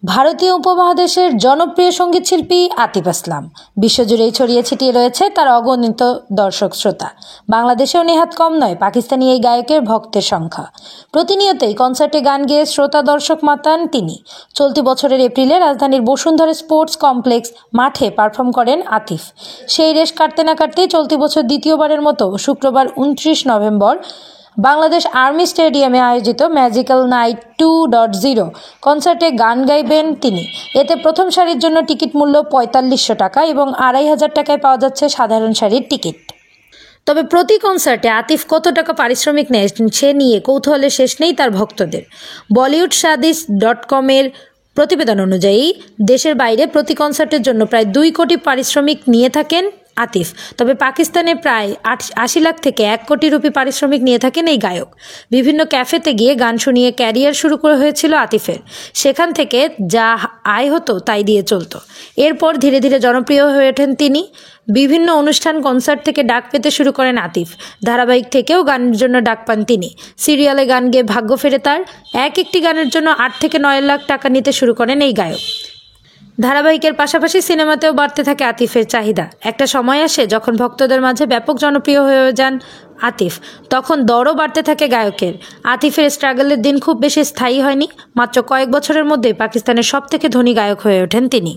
ভারতীয় উপমহাদেশের জনপ্রিয় সঙ্গীত শিল্পী আতিফ আসলাম। বিশ্বজুড়েই ছড়িয়ে ছিটিয়ে রয়েছে তার অগণিত দর্শক শ্রোতা। বাংলাদেশেও নেহাত কম নয় পাকিস্তানি এই গায়কের ভক্তের সংখ্যা। প্রতিনিয়তই কনসার্টে গান গেয়ে শ্রোতা দর্শক মাতান তিনি। চলতি বছরের এপ্রিলে রাজধানীর বসুন্ধরা স্পোর্টস কমপ্লেক্স মাঠে পারফর্ম করেন আতিফ। সেই রেশ কাটতে না কাটতেই চলতি বছর দ্বিতীয়বারের মতো শুক্রবার 29 নভেম্বর বাংলাদেশ আর্মি স্টেডিয়ামে আয়োজিত ম্যাজিক্যাল নাইট 2.0 কনসার্টে গান গাইবেন তিনি। এতে প্রথম সারির জন্য টিকিট মূল্য 4500 টাকা এবং 2500 টাকায় পাওয়া যাচ্ছে সাধারণ সারির টিকিট। তবে প্রতি কনসার্টে আতিফ কত টাকা পারিশ্রমিক নেয় সে নিয়ে কৌতূহলের শেষ নেই তার ভক্তদের। bollywoodshadis.com-এর প্রতিবেদন অনুযায়ী দেশের বাইরে প্রতি কনসার্টের জন্য প্রায় 2 কোটি পারিশ্রমিক নিয়ে থাকেন আতিফ। তবে পাকিস্তানে প্রায় 80 লাখ থেকে 1 কোটি রুপি পারিশ্রমিক নিয়ে থাকেন এই গায়ক। বিভিন্ন ক্যাফেতে গিয়ে গান শুনিয়ে ক্যারিয়ার শুরু করে হয়েছিল আতিফের। সেখান থেকে যা আয় হতো তাই দিয়ে চলতো। এরপর ধীরে ধীরে জনপ্রিয় হয়ে ওঠেন তিনি। বিভিন্ন অনুষ্ঠান কনসার্ট থেকে ডাক পেতে শুরু করেন আতিফ। ধারাবাহিক থেকেও গানের জন্য ডাক পান তিনি। সিরিয়ালে গান গেয়ে ভাগ্য ফেরে তার। একটি গানের জন্য 8 থেকে 9 লাখ টাকা নিতে শুরু করেন এই গায়ক। ধারাবাহিকের পাশাপাশি সিনেমাতেও বাড়তে থাকে আতিফের চাহিদা। একটা সময় আসে যখন ভক্তদের মাঝে ব্যাপক জনপ্রিয় হয়ে যান আতিফ, তখন দরও বাড়তে থাকে গায়কের। আতিফের স্ট্রাগলের দিন খুব বেশি স্থায়ী হয়নি। মাত্র কয়েক বছরের মধ্যেই পাকিস্তানের সবথেকে ধনী গায়ক হয়ে ওঠেন তিনি।